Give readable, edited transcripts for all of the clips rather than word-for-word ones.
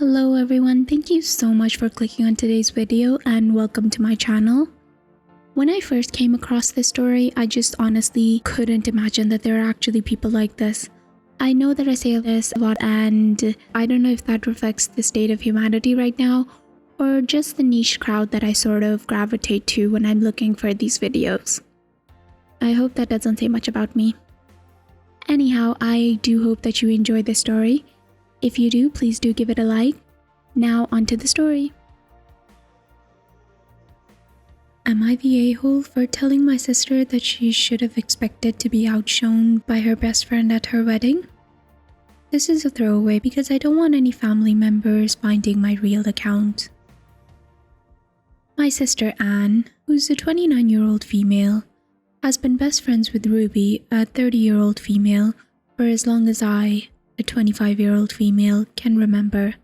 Hello everyone, thank you so much for clicking on today's video and welcome to my channel. When I first came across this story, I just honestly couldn't imagine that there are actually people like this. I know that I say this a lot and I don't know if that reflects the state of humanity right now or just the niche crowd that I sort of gravitate to when I'm looking for these videos. I hope that doesn't say much about me. Anyhow, I do hope that you enjoyed this story. If you do, please do give it a like. Now onto the story. Am I the a-hole for telling my sister that she should have expected to be outshone by her best friend at her wedding? This is a throwaway because I don't want any family members finding my real account. My sister Anne, who's a 29-year-old female, has been best friends with Ruby, a 30-year-old female, for as long as I, a 25-year-old female, can remember.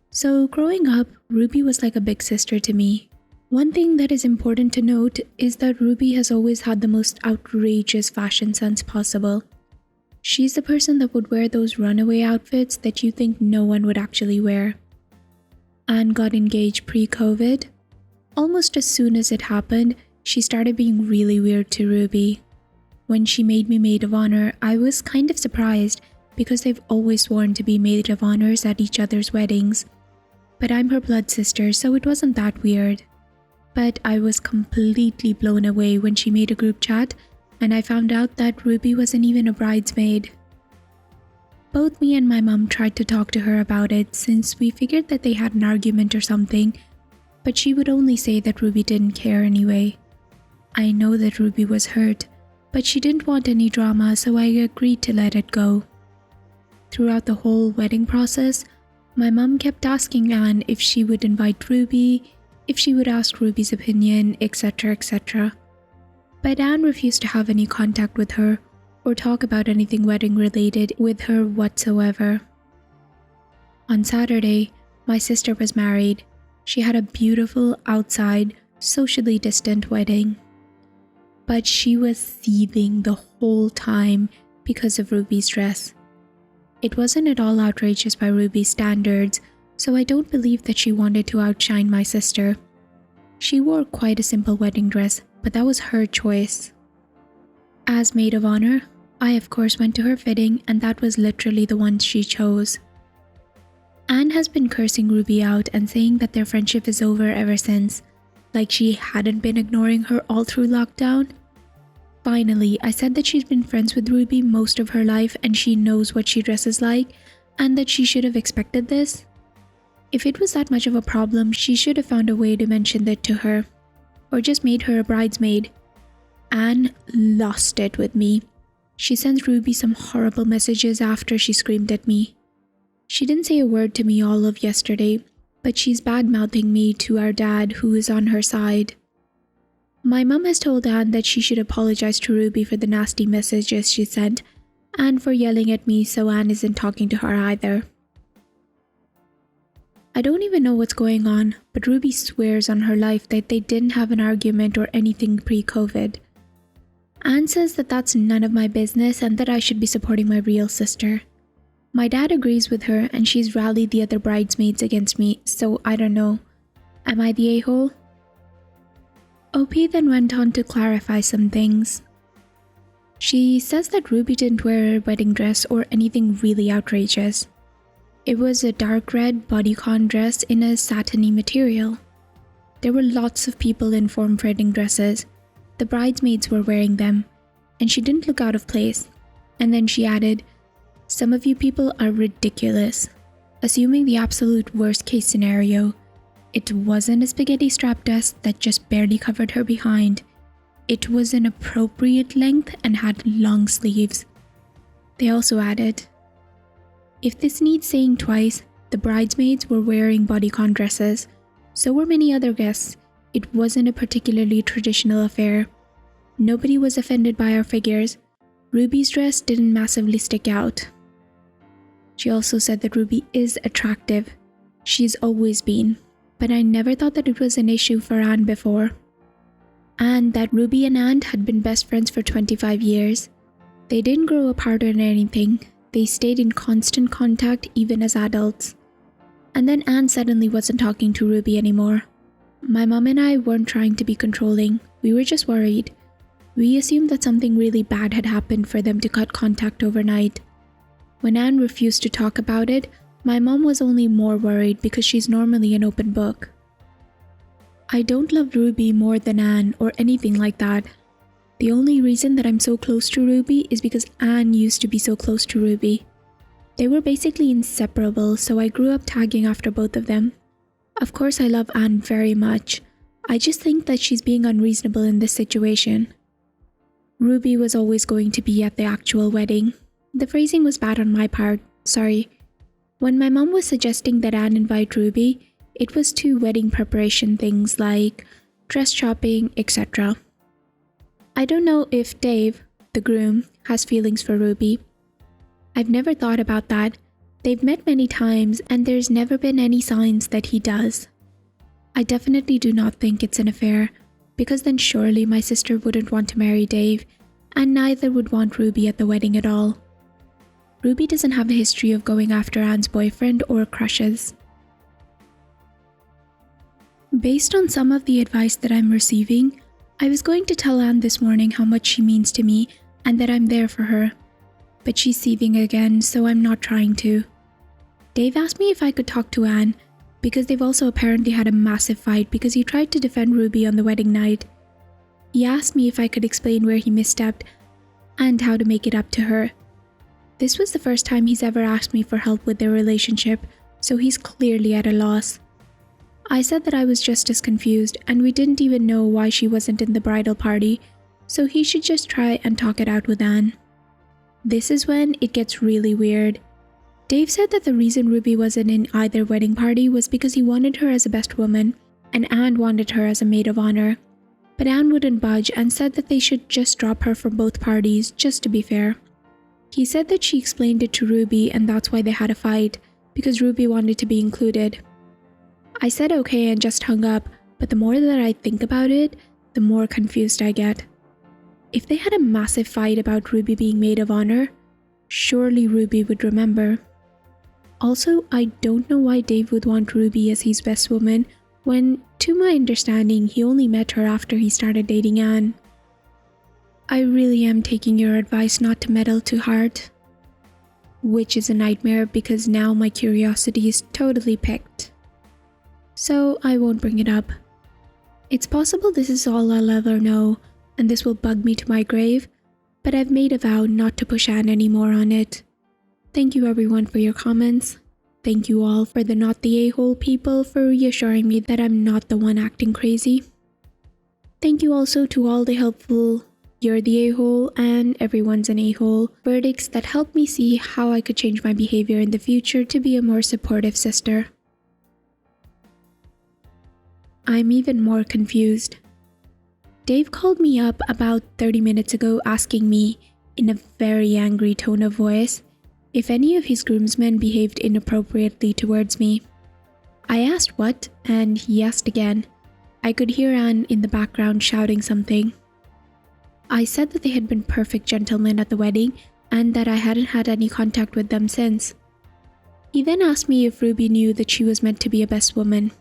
So growing up, Ruby was like a big sister to me. One thing that is important to note is that Ruby has always had the most outrageous fashion sense possible. She's the person that would wear those runaway outfits that you think no one would actually wear. Anne got engaged pre-COVID. Almost as soon as it happened, she started being really weird to Ruby. When she made me maid of honor, I was kind of surprised because they've always sworn to be maid of honors at each other's weddings. But I'm her blood sister, so it wasn't that weird. But I was completely blown away when she made a group chat and I found out that Ruby wasn't even a bridesmaid. Both me and my mom tried to talk to her about it since we figured that they had an argument or something, but she would only say that Ruby didn't care anyway. I know that Ruby was hurt, but she didn't want any drama, so I agreed to let it go. Throughout the whole wedding process, my mom kept asking Anne if she would invite Ruby, if she would ask Ruby's opinion, etc., etc. But Anne refused to have any contact with her or talk about anything wedding related with her whatsoever. On Saturday, my sister was married. She had a beautiful, outside, socially distant wedding. But she was seething the whole time because of Ruby's dress. It wasn't at all outrageous by Ruby's standards, so I don't believe that she wanted to outshine my sister. She wore quite a simple wedding dress, but that was her choice. As maid of honor, I of course went to her fitting and that was literally the one she chose. Anne has been cursing Ruby out and saying that their friendship is over ever since, like she hadn't been ignoring her all through lockdown. Finally, I said that she's been friends with Ruby most of her life and she knows what she dresses like and that she should have expected this. If it was that much of a problem, she should have found a way to mention it to her, or just made her a bridesmaid. Anne lost it with me. She sent Ruby some horrible messages after she screamed at me. She didn't say a word to me all of yesterday, but she's bad-mouthing me to our dad who is on her side. My mom has told Anne that she should apologize to Ruby for the nasty messages she sent and for yelling at me, so Anne isn't talking to her either. I don't even know what's going on, but Ruby swears on her life that they didn't have an argument or anything pre-COVID. Anne says that that's none of my business and that I should be supporting my real sister. My dad agrees with her and she's rallied the other bridesmaids against me, so I don't know. Am I the a-hole? OP then went on to clarify some things. She says that Ruby didn't wear a wedding dress or anything really outrageous. It was a dark red bodycon dress in a satiny material. There were lots of people in form-fitting dresses. The bridesmaids were wearing them, and she didn't look out of place. And then she added, "Some of you people are ridiculous." Assuming the absolute worst case scenario, it wasn't a spaghetti strap dress that just barely covered her behind. It was an appropriate length and had long sleeves. They also added, "If this needs saying twice, the bridesmaids were wearing bodycon dresses. So were many other guests. It wasn't a particularly traditional affair. Nobody was offended by our figures. Ruby's dress didn't massively stick out." She also said that Ruby is attractive. She's always been. But I never thought that it was an issue for Anne before. And that Ruby and Anne had been best friends for 25 years. They didn't grow apart or anything. They stayed in constant contact even as adults. And then Anne suddenly wasn't talking to Ruby anymore. My mom and I weren't trying to be controlling, we were just worried. We assumed that something really bad had happened for them to cut contact overnight. When Anne refused to talk about it, my mom was only more worried because she's normally an open book. I don't love Ruby more than Anne or anything like that. The only reason that I'm so close to Ruby is because Anne used to be so close to Ruby. They were basically inseparable, so I grew up tagging after both of them. Of course I love Anne very much. I just think that she's being unreasonable in this situation. Ruby was always going to be at the actual wedding. The phrasing was bad on my part, sorry. When my mom was suggesting that Anne invite Ruby, it was to wedding preparation things like dress shopping, etc. I don't know if Dave, the groom, has feelings for Ruby. I've never thought about that. They've met many times and there's never been any signs that he does. I definitely do not think it's an affair, because then surely my sister wouldn't want to marry Dave, and neither would want Ruby at the wedding at all. Ruby doesn't have a history of going after Anne's boyfriend or crushes. Based on some of the advice that I'm receiving, I was going to tell Anne this morning how much she means to me and that I'm there for her. But she's seething again, so I'm not trying to. Dave asked me if I could talk to Anne, because they've also apparently had a massive fight because he tried to defend Ruby on the wedding night. He asked me if I could explain where he misstepped and how to make it up to her. This was the first time he's ever asked me for help with their relationship, so he's clearly at a loss. I said that I was just as confused and we didn't even know why she wasn't in the bridal party, so he should just try and talk it out with Anne. This is when it gets really weird. Dave said that the reason Ruby wasn't in either wedding party was because he wanted her as a best woman and Anne wanted her as a maid of honor. But Anne wouldn't budge and said that they should just drop her from both parties, just to be fair. He said that she explained it to Ruby and that's why they had a fight, because Ruby wanted to be included. I said okay and just hung up, but the more that I think about it, the more confused I get. If they had a massive fight about Ruby being maid of honor, surely Ruby would remember. Also, I don't know why Dave would want Ruby as his best woman when, to my understanding, he only met her after he started dating Anne. I really am taking your advice not to meddle too hard. Which is a nightmare because now my curiosity is totally piqued. So I won't bring it up. It's possible this is all I'll ever know, and this will bug me to my grave, but I've made a vow not to push Anne anymore on it. Thank you everyone for your comments. Thank you all for the not the a-hole people for reassuring me that I'm not the one acting crazy. Thank you also to all the helpful "you're the a-hole" and "everyone's an a-hole" verdicts that helped me see how I could change my behavior in the future to be a more supportive sister. I'm even more confused. Dave called me up about 30 minutes ago asking me, in a very angry tone of voice, if any of his groomsmen behaved inappropriately towards me. I asked what, and he asked again. I could hear Anne in the background shouting something. I said that they had been perfect gentlemen at the wedding and that I hadn't had any contact with them since. He then asked me if Ruby knew that she was meant to be a best woman.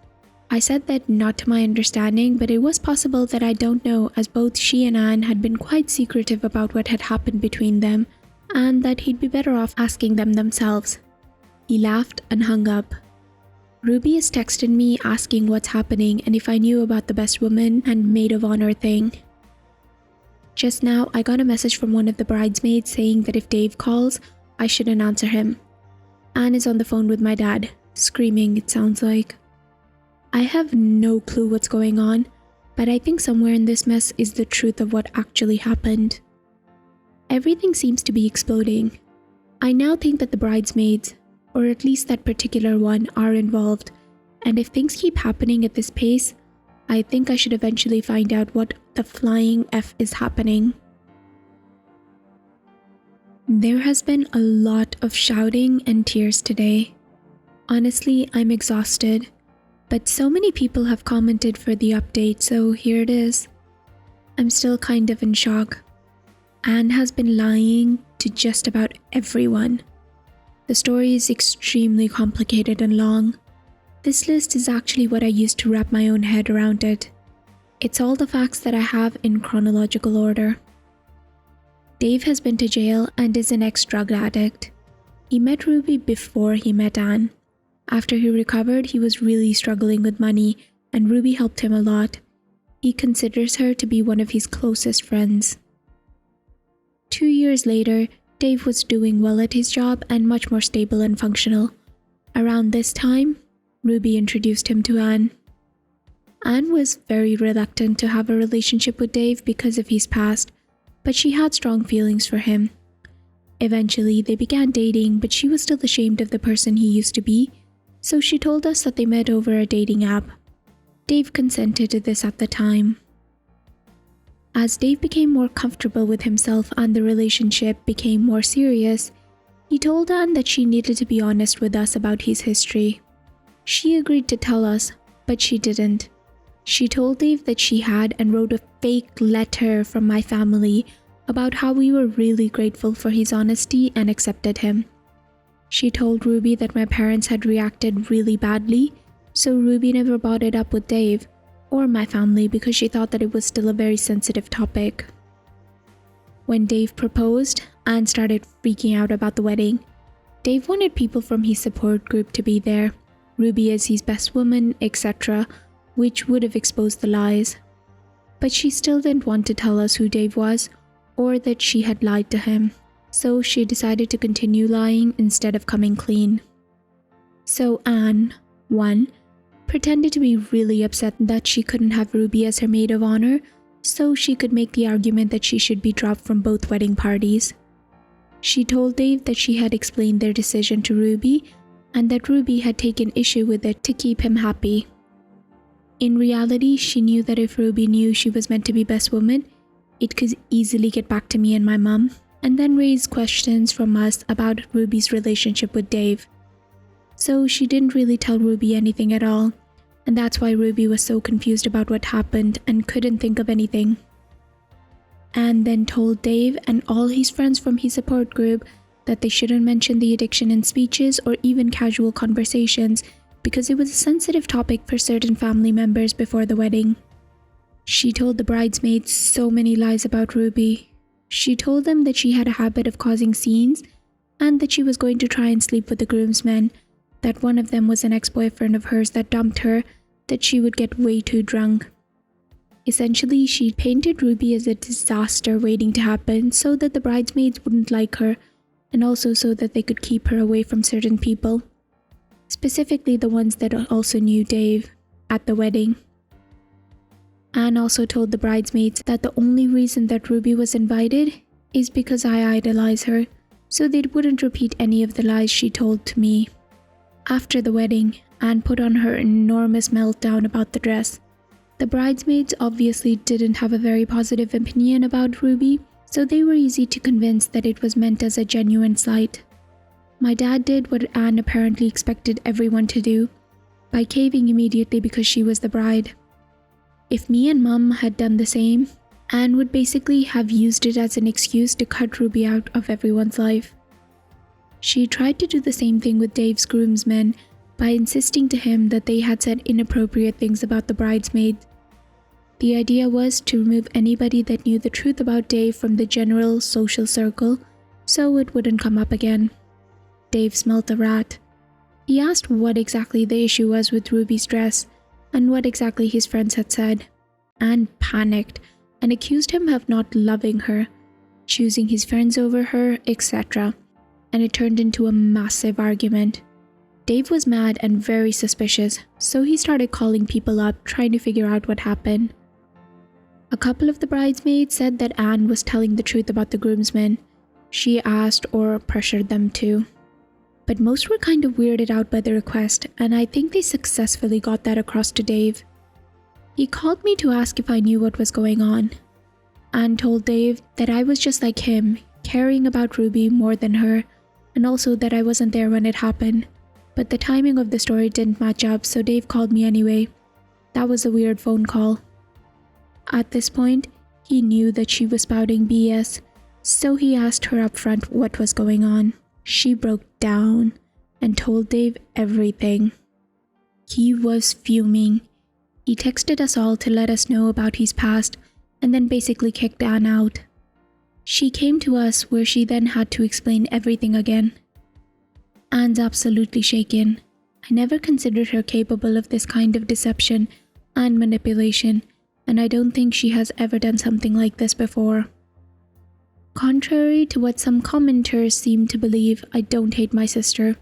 I said that not to my understanding, but it was possible that I don't know, as both she and Anne had been quite secretive about what had happened between them, and that he'd be better off asking them themselves. He laughed and hung up. Ruby has texted me asking what's happening and if I knew about the best woman and maid of honor thing. Just now, I got a message from one of the bridesmaids saying that if Dave calls, I shouldn't answer him. Anne is on the phone with my dad, screaming it sounds like. I have no clue what's going on, but I think somewhere in this mess is the truth of what actually happened. Everything seems to be exploding. I now think that the bridesmaids, or at least that particular one, are involved, and if things keep happening at this pace, I think I should eventually find out what the flying F is happening. There has been a lot of shouting and tears today. Honestly, I'm exhausted, but so many people have commented for the update, so here it is. I'm still kind of in shock. Anne has been lying to just about everyone. The story is extremely complicated and long. This list is actually what I used to wrap my own head around it. It's all the facts that I have in chronological order. Dave has been to jail and is an ex-drug addict. He met Ruby before he met Anne. After he recovered, he was really struggling with money, and Ruby helped him a lot. He considers her to be one of his closest friends. 2 years later, Dave was doing well at his job and much more stable and functional. Around this time, Ruby introduced him to Anne. Anne was very reluctant to have a relationship with Dave because of his past, but she had strong feelings for him. Eventually, they began dating, but she was still ashamed of the person he used to be, so she told us that they met over a dating app. Dave consented to this at the time. As Dave became more comfortable with himself and the relationship became more serious, he told Anne that she needed to be honest with us about his history. She agreed to tell us, but she didn't. She told Dave that she had and wrote a fake letter from my family about how we were really grateful for his honesty and accepted him. She told Ruby that my parents had reacted really badly, so Ruby never brought it up with Dave or my family because she thought that it was still a very sensitive topic. When Dave proposed, Anne started freaking out about the wedding. Dave wanted people from his support group to be there, Ruby as his best woman, etc., which would have exposed the lies. But she still didn't want to tell us who Dave was or that she had lied to him, so she decided to continue lying instead of coming clean. So Anne, 1, pretended to be really upset that she couldn't have Ruby as her maid of honor, so she could make the argument that she should be dropped from both wedding parties. She told Dave that she had explained their decision to Ruby and that Ruby had taken issue with it to keep him happy. In reality, she knew that if Ruby knew she was meant to be best woman, it could easily get back to me and my mom, and then raise questions from us about Ruby's relationship with Dave. So she didn't really tell Ruby anything at all, and that's why Ruby was so confused about what happened and couldn't think of anything. Anne then told Dave and all his friends from his support group that they shouldn't mention the addiction in speeches or even casual conversations because it was a sensitive topic for certain family members before the wedding. She told the bridesmaids so many lies about Ruby. She told them that she had a habit of causing scenes and that she was going to try and sleep with the groomsmen, that one of them was an ex-boyfriend of hers that dumped her, that she would get way too drunk. Essentially, she painted Ruby as a disaster waiting to happen so that the bridesmaids wouldn't like her, and also so that they could keep her away from certain people, specifically the ones that also knew Dave at the wedding. Anne also told the bridesmaids that the only reason that Ruby was invited is because I idolize her, so they wouldn't repeat any of the lies she told to me. After the wedding, Anne put on her enormous meltdown about the dress. The bridesmaids obviously didn't have a very positive opinion about Ruby, so they were easy to convince that it was meant as a genuine slight. My dad did what Anne apparently expected everyone to do, by caving immediately because she was the bride. If me and Mum had done the same, Anne would basically have used it as an excuse to cut Ruby out of everyone's life. She tried to do the same thing with Dave's groomsmen by insisting to him that they had said inappropriate things about the bridesmaids. The idea was to remove anybody that knew the truth about Dave from the general social circle so it wouldn't come up again. Dave smelt a rat. He asked what exactly the issue was with Ruby's dress and what exactly his friends had said. Anne panicked and accused him of not loving her, choosing his friends over her, etc., and it turned into a massive argument. Dave was mad and very suspicious, so he started calling people up trying to figure out what happened. A couple of the bridesmaids said that Anne was telling the truth about the groomsmen. She asked or pressured them to. But most were kind of weirded out by the request, and I think they successfully got that across to Dave. He called me to ask if I knew what was going on. Anne told Dave that I was just like him, caring about Ruby more than her, and also that I wasn't there when it happened. But the timing of the story didn't match up, so Dave called me anyway. That was a weird phone call. At this point, he knew that she was spouting BS, so he asked her up front what was going on. She broke down and told Dave everything. He was fuming. He texted us all to let us know about his past and then basically kicked Anne out. She came to us where she then had to explain everything again. Anne's absolutely shaken. I never considered her capable of this kind of deception and manipulation, and I don't think she has ever done something like this before. Contrary to what some commenters seem to believe, I don't hate my sister.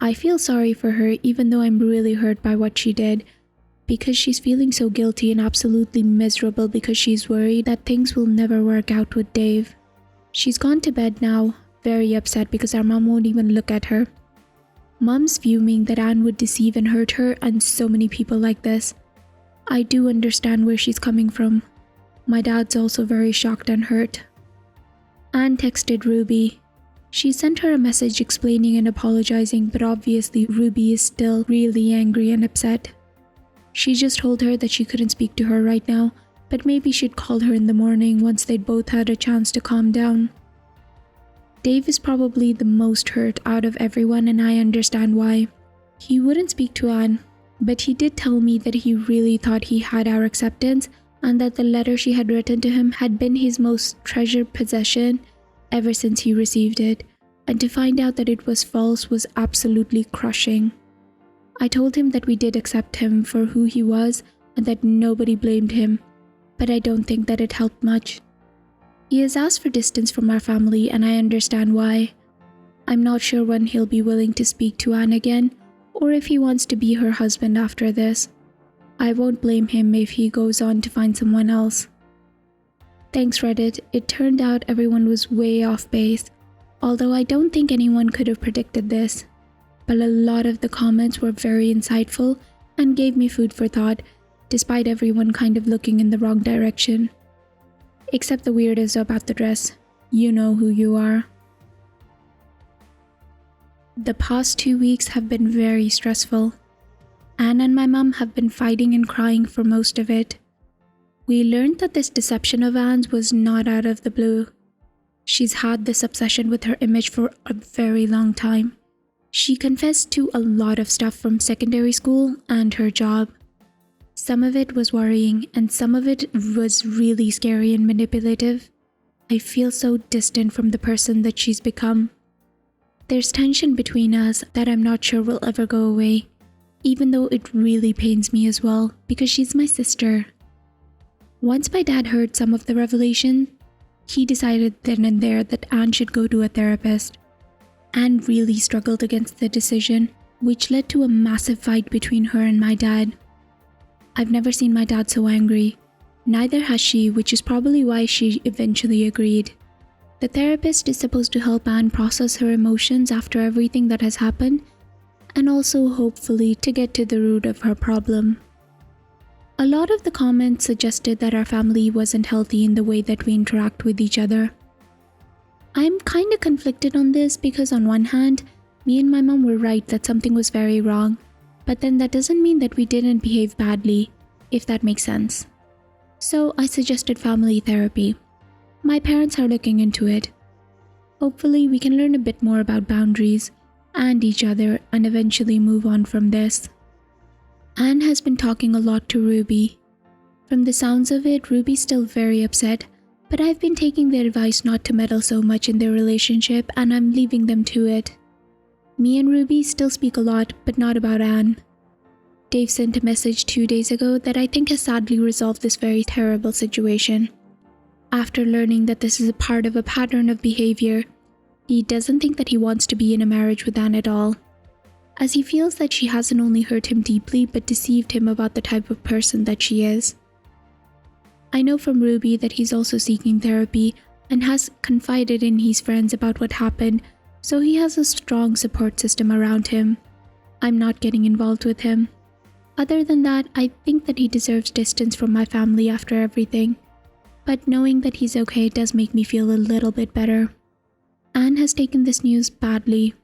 I feel sorry for her even though I'm really hurt by what she did, because she's feeling so guilty and absolutely miserable because she's worried that things will never work out with Dave. She's gone to bed now, very upset because our mom won't even look at her. Mom's fuming that Anne would deceive and hurt her and so many people like this. I do understand where she's coming from. My dad's also very shocked and hurt. Anne texted Ruby. She sent her a message explaining and apologizing, but obviously Ruby is still really angry and upset. She just told her that she couldn't speak to her right now, but maybe she'd call her in the morning once they'd both had a chance to calm down. Dave is probably the most hurt out of everyone, and I understand why. He wouldn't speak to Anne, but he did tell me that he really thought he had our acceptance and that the letter she had written to him had been his most treasured possession ever since he received it, and to find out that it was false was absolutely crushing. I told him that we did accept him for who he was and that nobody blamed him, but I don't think that it helped much. He has asked for distance from our family, and I understand why. I'm not sure when he'll be willing to speak to Anne again, or if he wants to be her husband after this. I won't blame him if he goes on to find someone else. Thanks, Reddit. It turned out everyone was way off base, although I don't think anyone could have predicted this. But a lot of the comments were very insightful and gave me food for thought, despite everyone kind of looking in the wrong direction. Except the weirdos about the dress. You know who you are. The past 2 weeks have been very stressful. Anne and my mom have been fighting and crying for most of it. We learned that this deception of Anne's was not out of the blue. She's had this obsession with her image for a very long time. She confessed to a lot of stuff from secondary school and her job. Some of it was worrying and some of it was really scary and manipulative. I feel so distant from the person that she's become. There's tension between us that I'm not sure will ever go away, even though it really pains me as well because she's my sister. Once my dad heard some of the revelation, he decided then and there that Anne should go to a therapist. Anne really struggled against the decision, which led to a massive fight between her and my dad. I've never seen my dad so angry. Neither has she, which is probably why she eventually agreed. The therapist is supposed to help Anne process her emotions after everything that has happened, and also hopefully to get to the root of her problem. A lot of the comments suggested that our family wasn't healthy in the way that we interact with each other. I'm kinda conflicted on this because on one hand, me and my mom were right that something was very wrong, but then that doesn't mean that we didn't behave badly, if that makes sense. So I suggested family therapy. My parents are looking into it. Hopefully we can learn a bit more about boundaries and each other and eventually move on from this. Anne has been talking a lot to Ruby. From the sounds of it, Ruby's still very upset, but I've been taking the advice not to meddle so much in their relationship and I'm leaving them to it. Me and Ruby still speak a lot, but not about Anne. Dave sent a message 2 days ago that I think has sadly resolved this very terrible situation. After learning that this is a part of a pattern of behavior, he doesn't think that he wants to be in a marriage with Anne at all, as he feels that she hasn't only hurt him deeply but deceived him about the type of person that she is. I know from Ruby that he's also seeking therapy and has confided in his friends about what happened, so he has a strong support system around him. I'm not getting involved with him. Other than that, I think that he deserves distance from my family after everything, but knowing that he's okay does make me feel a little bit better. Anne has taken this news badly.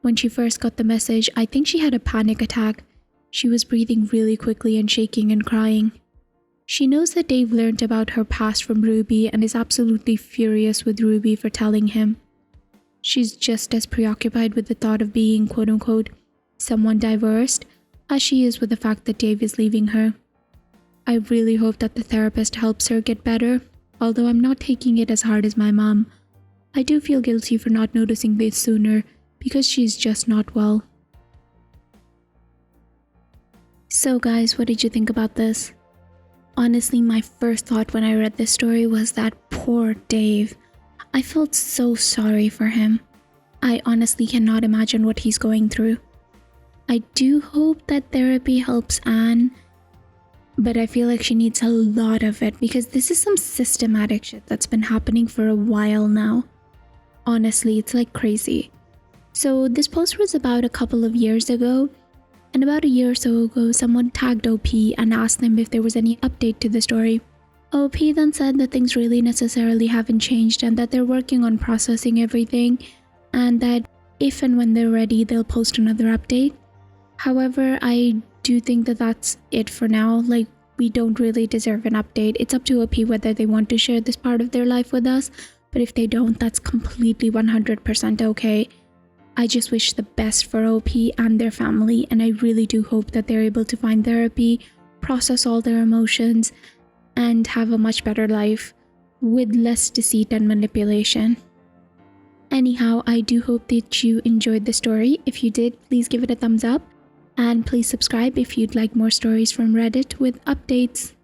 When she first got the message, I think she had a panic attack. She was breathing really quickly and shaking and crying. She knows that Dave learned about her past from Ruby and is absolutely furious with Ruby for telling him. She's just as preoccupied with the thought of being quote-unquote someone divorced as she is with the fact that Dave is leaving her. I really hope that the therapist helps her get better, although I'm not taking it as hard as my mom. I do feel guilty for not noticing this sooner because she's just not well. So guys, what did you think about this? Honestly, my first thought when I read this story was that poor Dave. I felt so sorry for him. I honestly cannot imagine what he's going through. I do hope that therapy helps Anne, but I feel like she needs a lot of it because this is some systematic shit that's been happening for a while now. Honestly, it's like crazy. So this post was about a couple of years ago, and about a year or so ago, someone tagged OP and asked them if there was any update to the story. OP then said that things really necessarily haven't changed and that they're working on processing everything, and that if and when they're ready, they'll post another update. However, I do think that that's it for now. Like, we don't really deserve an update. It's up to OP whether they want to share this part of their life with us, but if they don't, that's completely 100% okay. I just wish the best for OP and their family, and I really do hope that they're able to find therapy, process all their emotions, and have a much better life with less deceit and manipulation. Anyhow, I do hope that you enjoyed the story. If you did, please give it a thumbs up, and please subscribe if you'd like more stories from Reddit with updates.